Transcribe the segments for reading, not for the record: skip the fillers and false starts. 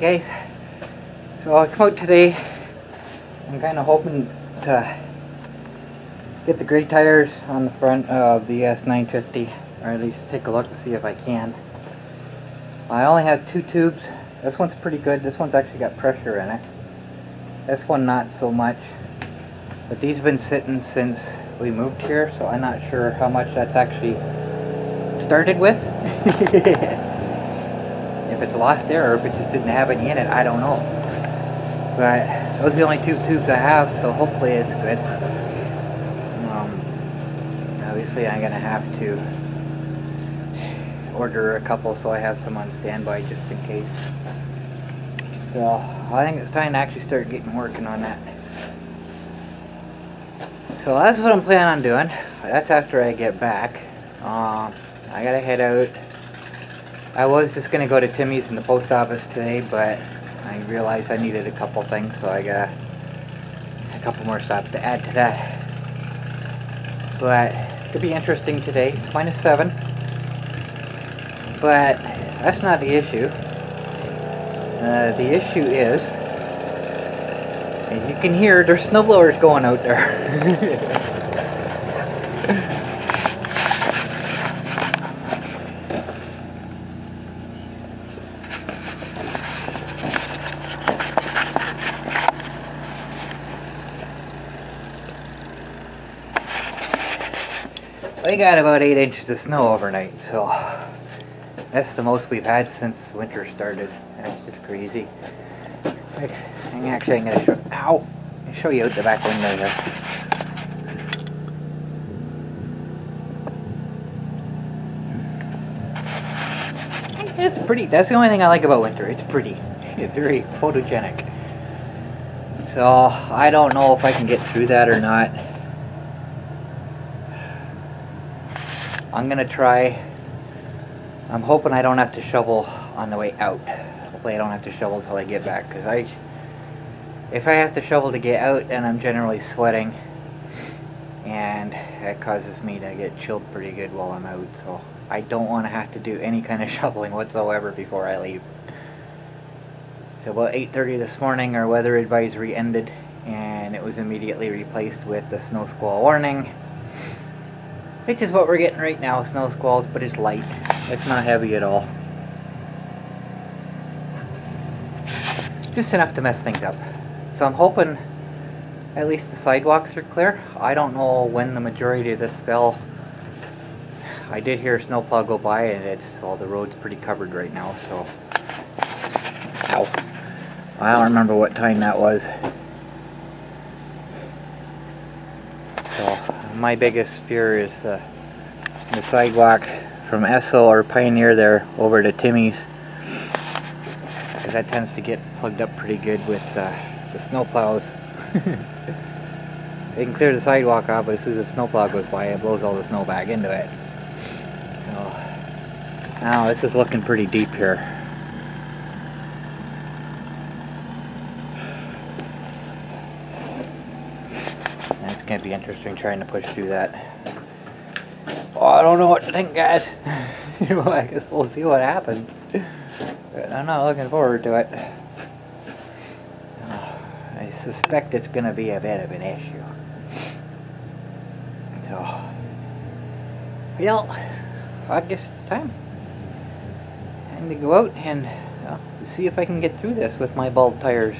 guys, so I come out today. I'm kind of hoping to get the gray tires on the front of the ES950, or at least take a look to see if I can. I only have 2 tubes. This one's pretty good. This one's actually got pressure in it. This one not so much. But these have been sitting since we moved here, so I'm not sure how much that's actually started with. If it's lost air or if it just didn't have any in it, I don't know. But those are the only 2 tubes I have, so hopefully it's good. Obviously I'm gonna have to order a couple so I have some on standby just in case. So I think it's time to actually start getting working on that. So that's what I'm planning on doing. That's after I get back. I gotta head out. I was just gonna go to Timmy's in the post office today, but I realized I needed a couple things, so I got a couple more stops to add to that. But it could be interesting today. It's -7, but that's not the issue. The issue is, as you can hear, there's snowblowers going out there. We got about 8 inches of snow overnight, so that's the most we've had since winter started. That's just crazy. Actually, I'm going to show you out the back window here. It's pretty. That's the only thing I like about winter. It's pretty. It's very photogenic. So I don't know if I can get through that or not. I'm gonna try. I'm hoping I don't have to shovel on the way out. Hopefully I don't have to shovel until I get back, because if I have to shovel to get out, then I'm generally sweating, and that causes me to get chilled pretty good while I'm out. So I don't want to have to do any kind of shoveling whatsoever before I leave. So about 8:30 this morning, our weather advisory ended, and it was immediately replaced with the snow squall warning. Which is what we're getting right now, snow squalls, but it's light. It's not heavy at all. Just enough to mess things up. So I'm hoping at least the sidewalks are clear. I don't know when the majority of this fell. I did hear a snowplow go by, and all the road's pretty covered right now, so. Ow. I don't remember what time that was. So my biggest fear is the sidewalk from Esso or Pioneer there over to Timmy's, because that tends to get plugged up pretty good with the snowplows. They can clear the sidewalk off, but as soon as the snowplow goes by, it blows all the snow back into it. So now this is looking pretty deep here. It's going to be interesting trying to push through that. Oh, I don't know what to think, guys. Well, I guess we'll see what happens. But I'm not looking forward to it. I suspect it's going to be a bit of an issue. So, well, I guess it's time to go out and see if I can get through this with my bald tires.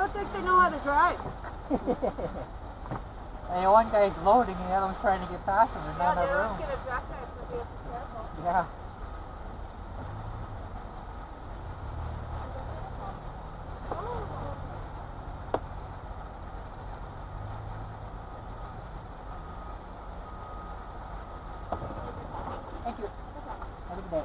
don't think they know how to drive. And one guy's loading and the other one's trying to get past him. There's not enough room. Get a jackknife, so be careful. Yeah. Thank you. Have a good day.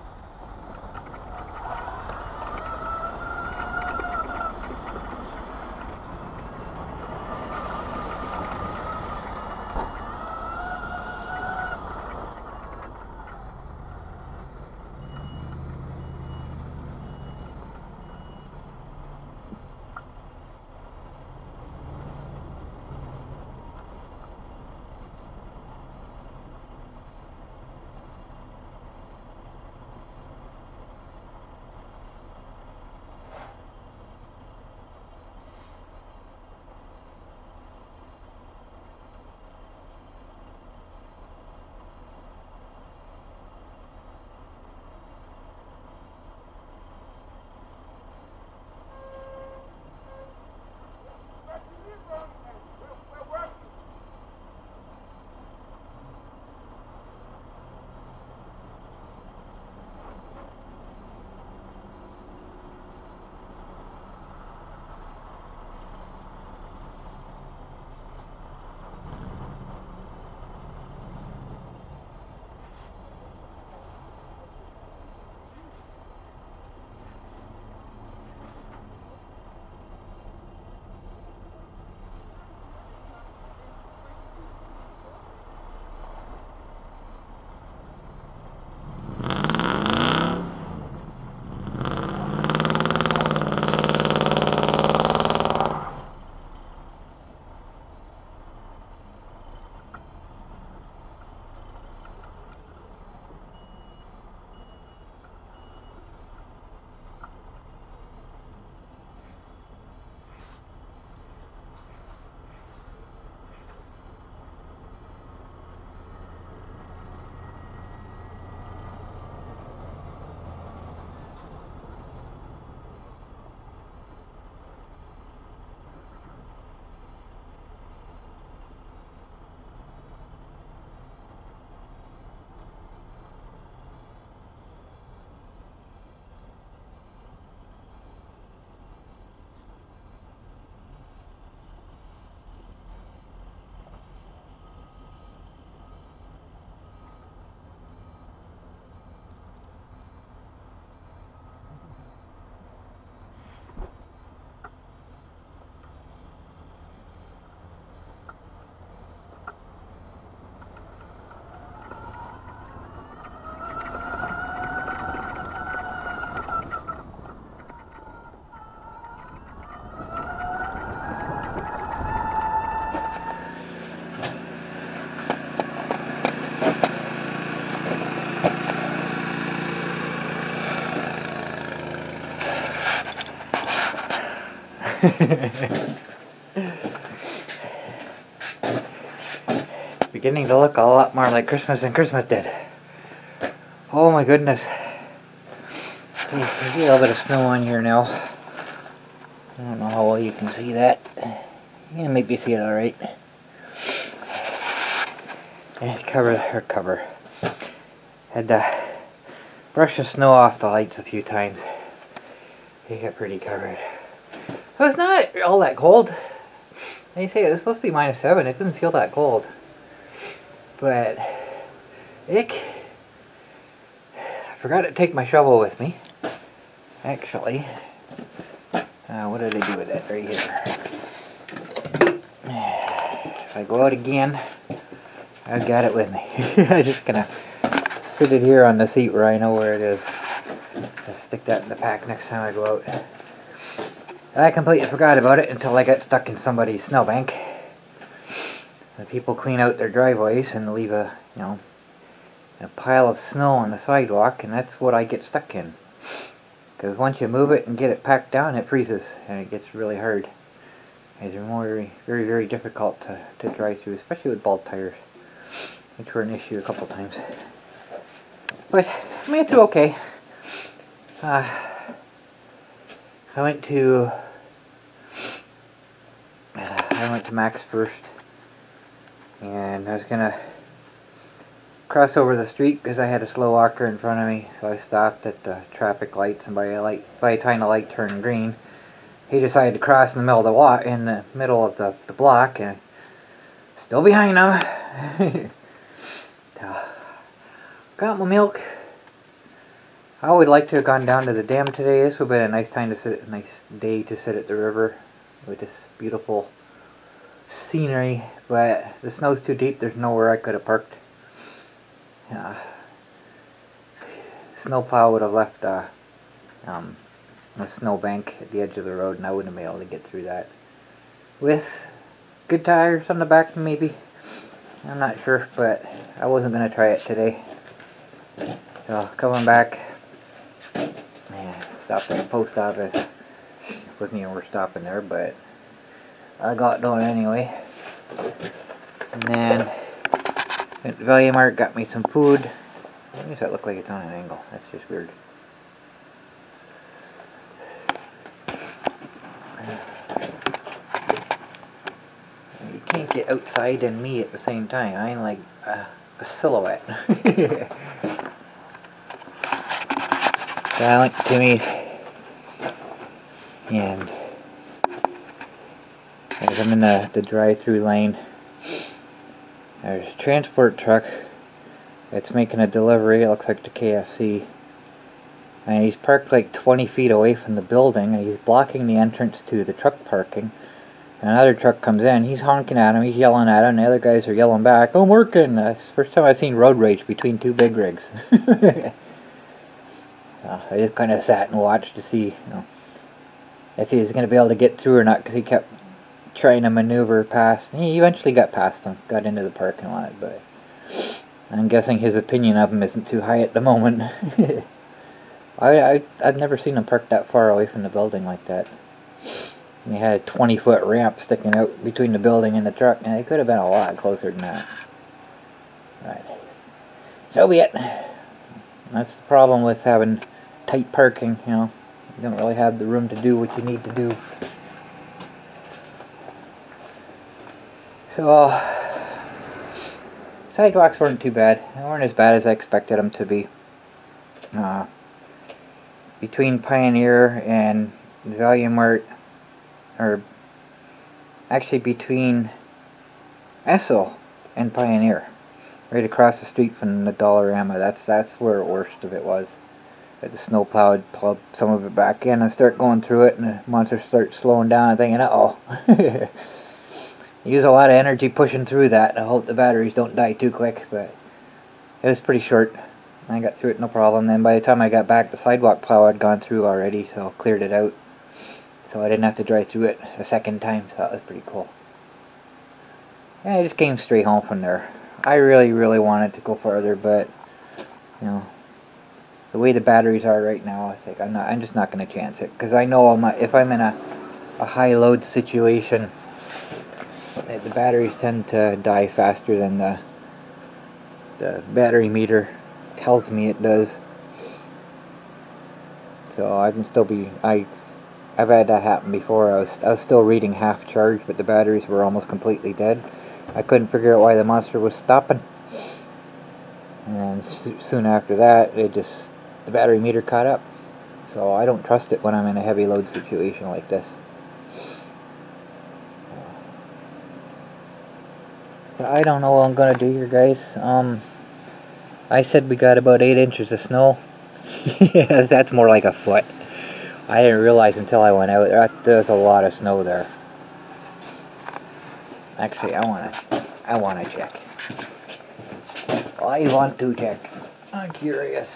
Beginning to look a lot more like Christmas than Christmas did. Oh my goodness. There's a little bit of snow on here now. I don't know how well you can see that. You can maybe see it alright. And cover. Had to brush the snow off the lights a few times. They get pretty covered. So it's not all that cold. They say it's supposed to be -7. It doesn't feel that cold. But I forgot to take my shovel with me. Actually, what did I do with it? Right here. If I go out again, I've got it with me. I'm just gonna sit it here on the seat where I know where it is. I'll stick that in the pack next time I go out. I completely forgot about it until I got stuck in somebody's snowbank. The people clean out their driveways and leave a pile of snow on the sidewalk, and that's what I get stuck in. Because once you move it and get it packed down, it freezes and it gets really hard. It's very, very difficult to drive through, especially with bald tires, which were an issue a couple times. But I made it through okay. I went to went to Max first, and I was gonna cross over the street because I had a slow walker in front of me, so I stopped at the traffic lights, and by the time the light turned green, he decided to cross in the middle of the block, and still behind him. Got my milk. I would like to have gone down to the dam today. This would have been a nice day to sit at the river with this beautiful scenery, but the snow's too deep. There's nowhere I could have parked. Snowplow would have left a snowbank at the edge of the road, and I wouldn't have been able to get through that. With good tires on the back, maybe. I'm not sure, but I wasn't going to try it today. So, coming back, man, stopped at the post office. Wasn't even worth stopping there, but I got done anyway. And then went to Value Mart, got me some food. Why does that look like it's on an angle? That's just weird. You can't get outside and me at the same time. I'm like a silhouette. So I went to Timmy's, and as I'm in the drive-through lane, there's a transport truck that's making a delivery. It looks like to KFC, and he's parked like 20 feet away from the building, and he's blocking the entrance to the truck parking. And another truck comes in, he's honking at him, he's yelling at him, and the other guys are yelling back, "I'm working!" It's the first time I've seen road rage between two big rigs. I just kind of sat and watched to see, if he was going to be able to get through or not, because he kept trying to maneuver past. He eventually got past him, got into the parking lot, but I'm guessing his opinion of him isn't too high at the moment. I've never seen him parked that far away from the building like that. And he had a 20-foot ramp sticking out between the building and the truck, and it could have been a lot closer than that. Right. So be it. That's the problem with having tight parking, you don't really have the room to do what you need to do. So, sidewalks weren't too bad. They weren't as bad as I expected them to be. Between Pioneer and Value Mart, or actually between Esso and Pioneer, right across the street from the Dollarama, that's where the worst of it was. The snowplow would plug some of it back in and start going through it, and the monster starts slowing down and thinking, uh-oh. Use a lot of energy pushing through that. I hope the batteries don't die too quick, but it was pretty short. I got through it no problem. Then by the time I got back, the sidewalk plow had gone through already, so cleared it out. So I didn't have to drive through it a second time, so that was pretty cool. Yeah, I just came straight home from there. I really, really wanted to go further, but, the way the batteries are right now, I think I'm just not going to chance it, because I know if I'm in a high load situation, the batteries tend to die faster than the battery meter tells me it does. So I can still be, I've had that happen before. I was still reading half charge, but the batteries were almost completely dead. I couldn't figure out why the monster was stopping, and soon after that, the battery meter caught up. So I don't trust it when I'm in a heavy load situation like this. So I don't know what I'm gonna do here, guys. I said we got about 8 inches of snow. That's more like a foot. I didn't realize until I went out there. There's a lot of snow there. Actually, I wanna check. I want to check. I'm curious.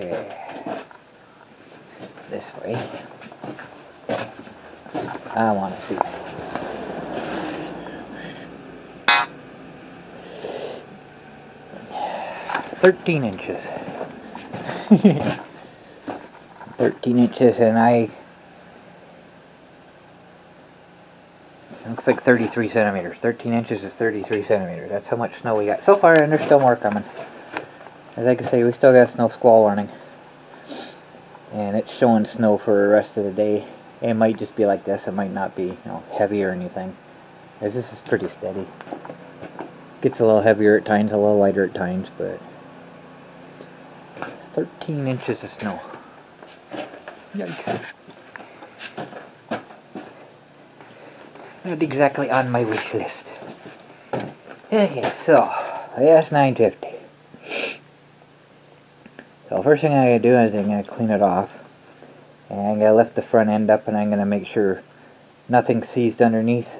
Okay. This way. I want to see. $13 inches. 13 inches, and looks like 33 centimeters. 13 inches is 33 centimeters. That's how much snow we got so far, and there's still more coming. As I can say, we still got a snow squall warning. And it's showing snow for the rest of the day. It might just be like this. It might not be, you know, heavy or anything. As this is pretty steady. Gets a little heavier at times, a little lighter at times, but 13 inches of snow. Yikes. Not exactly on my wish list. Okay, so ES950. So first thing I'm going to do is I'm going to clean it off. And I'm going to lift the front end up and I'm going to make sure nothing's seized underneath.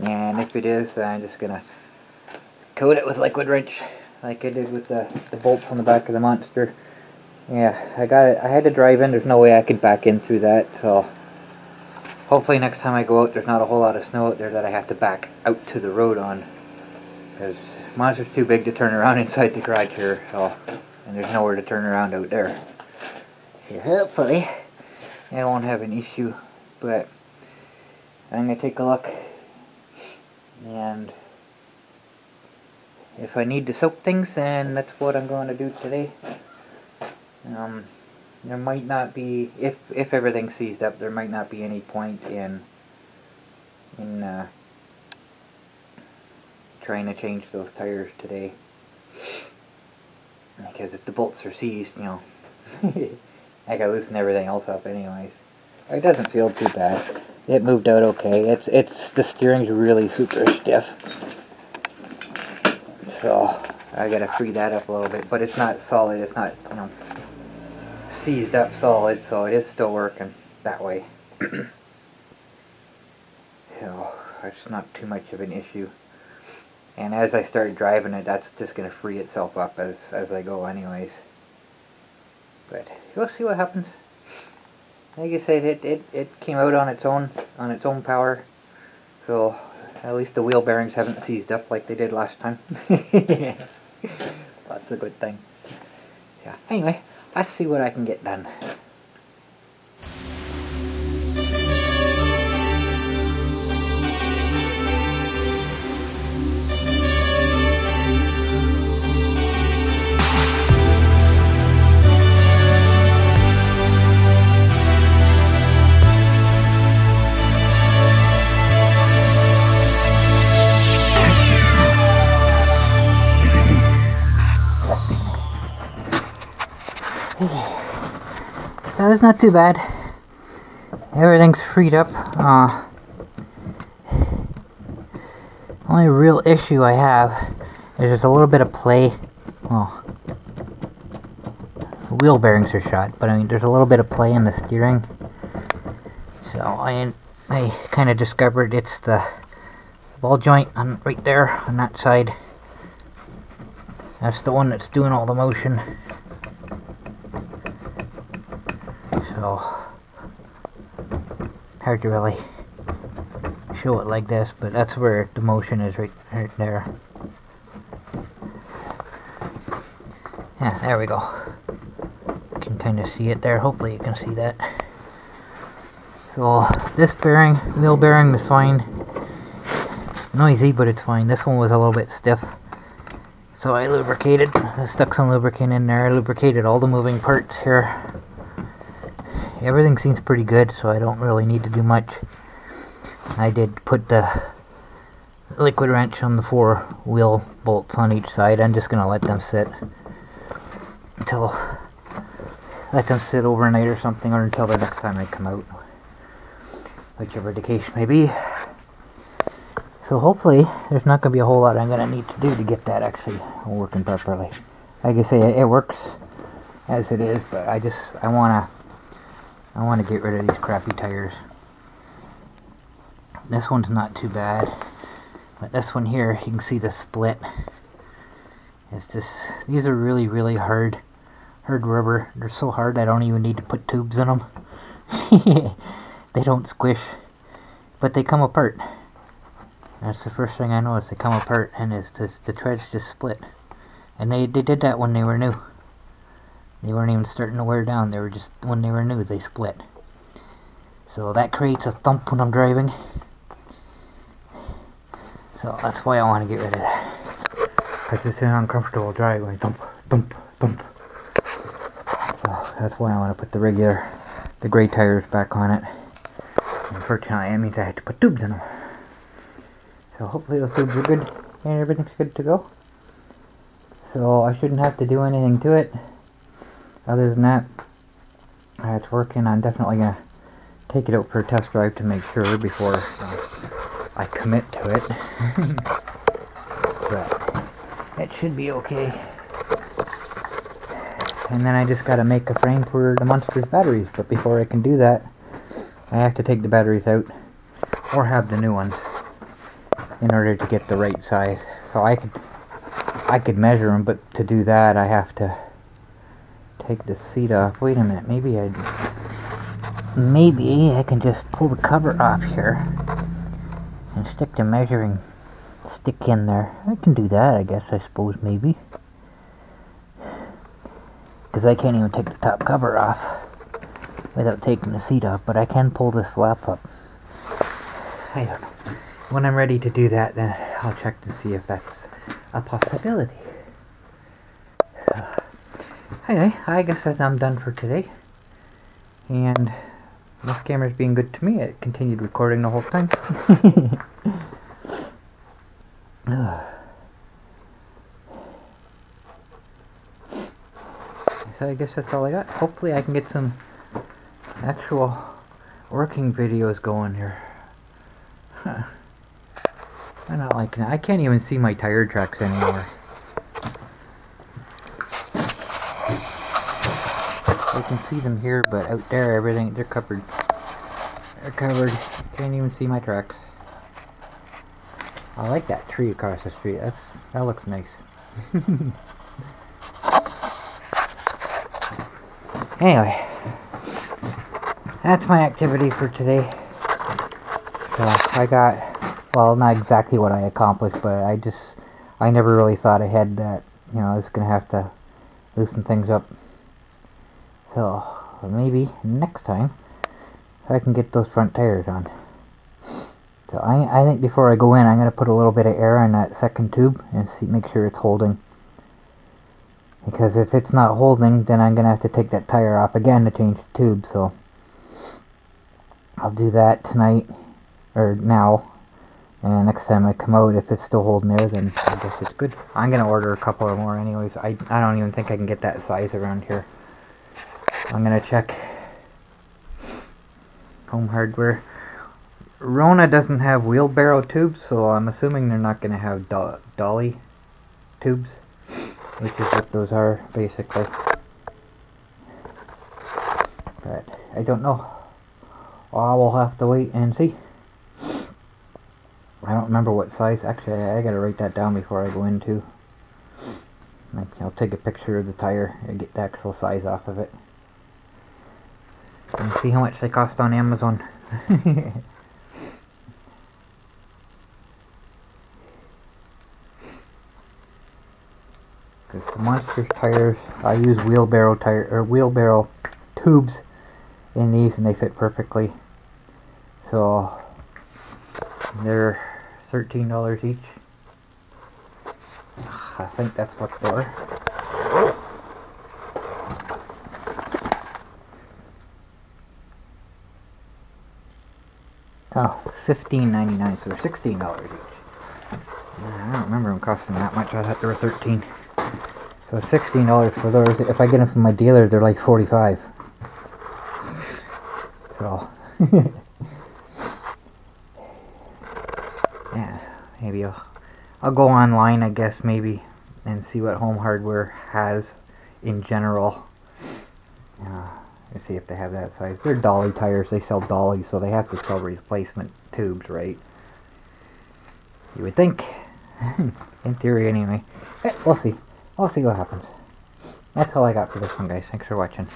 And if it is, I'm just going to coat it with liquid wrench like I did with the bolts on the back of the monster. Yeah, I got it. I had to drive in. There's no way I could back in through that. So hopefully next time I go out there's not a whole lot of snow out there that I have to back out to the road on. Because the monster's too big to turn around inside the garage here. So, and there's nowhere to turn around out there. So hopefully I won't have an issue. But I'm going to take a look. And if I need to soak things, then that's what I'm going to do today. There might not be, if everything's seized up, there might not be any point in trying to change those tires today. Because if the bolts are seized, you know, I gotta loosen everything else up anyways. It doesn't feel too bad. It moved out okay. It's the steering's really super stiff. So I gotta free that up a little bit, but it's not solid. It's not, you know, seized up solid, so it is still working that way. So it's not too much of an issue. And as I start driving it, that's just gonna free itself up as I go, anyways. But we'll see what happens. Like I said, it came out on its own power. So at least the wheel bearings haven't seized up like they did last time. That's a good thing. Yeah. Anyway, let's see what I can get done. That's not too bad. Everything's freed up. Only real issue I have is there's a little bit of play. Well, the wheel bearings are shot, but I mean there's a little bit of play in the steering. So I kind of discovered it's the ball joint on right there on that side. That's the one that's doing all the motion. So hard to really show it like this, but that's where the motion is, right there. Yeah, there we go. You can kind of see it there. Hopefully you can see that. So this bearing, wheel bearing, is fine. Noisy, but it's fine. This one was a little bit stiff, so I lubricated. I stuck some lubricant in there. I lubricated all the moving parts here. Everything seems pretty good, so I don't really need to do much. I did put the liquid wrench on the 4 wheel bolts on each side. I'm just going to let them sit overnight or something, or until the next time I come out, whichever the case may be. So hopefully there's not going to be a whole lot I'm going to need to do to get that actually working properly. Like I say, it works as it is, but I want to get rid of these crappy tires. This one's not too bad, but this one here, you can see the split. It's just, these are really, really hard rubber. They're so hard I don't even need to put tubes in them. They don't squish, but they come apart. That's the first thing I noticed. They come apart, and the treads just split. And they did that when they were new. They weren't even starting to wear down. They were just, when they were new, they split. So that creates a thump when I'm driving. So that's why I want to get rid of that. Because it's an uncomfortable drive going thump, thump, thump. So that's why I want to put the gray tires back on it. Unfortunately, that means I had to put tubes in them. So hopefully those tubes are good and everything's good to go. So I shouldn't have to do anything to it. Other than that, it's working. I'm definitely going to take it out for a test drive to make sure before I commit to it. But it should be okay. And then I just got to make a frame for the monster's batteries. But before I can do that, I have to take the batteries out or have the new ones in order to get the right size. So I could measure them, but to do that I have to take the seat off. Wait a minute, maybe I can just pull the cover off here and stick the measuring stick in there. I can do that, I guess, I suppose, maybe. Because I can't even take the top cover off without taking the seat off, but I can pull this flap up. I don't know. When I'm ready to do that, then I'll check to see if that's a possibility. Anyway, I guess that I'm done for today. And this camera's being good to me. It continued recording the whole time. So I guess that's all I got. Hopefully I can get some actual working videos going here. Huh. I'm not liking it. I can't even see my tire tracks anymore. I can see them here, but out there, everything, they're covered. They're covered. Can't even see my tracks. I like that tree across the street. That looks nice. Anyway, that's my activity for today. So I got, well, not exactly what I accomplished, but I never really thought ahead that, you know, I was going to have to loosen things up. So maybe next time I can get those front tires on. So I think before I go in, I'm going to put a little bit of air in that second tube and make sure it's holding. Because if it's not holding, then I'm going to have to take that tire off again to change the tube. So I'll do that tonight, or now. And next time I come out, if it's still holding there, then I guess it's good. I'm going to order a couple or more anyways. I don't even think I can get that size around here. I'm going to check Home Hardware. Rona doesn't have wheelbarrow tubes, so I'm assuming they're not going to have dolly tubes, which is what those are, basically. But I don't know. I will have to wait and see. I don't remember what size. Actually, I gotta write that down before I go in too. I'll take a picture of the tire and get the actual size off of it. And see how much they cost on Amazon. Because the Monster tires, I use wheelbarrow tubes in these, and they fit perfectly. So they're $13 each. I think that's what they are. Oh, $15.99, so they're $16 each. I don't remember them costing that much. I thought they were $13. So $16 for those. If I get them from my dealer, they're like $45. So yeah, maybe I'll go online, I guess, maybe, and see what Home Hardware has in general. Let's see if they have that size. They're dolly tires. They sell dollies, so they have to sell replacement tubes, right? You would think. In theory, anyway. We'll see. We'll see what happens. That's all I got for this one, guys. Thanks for watching.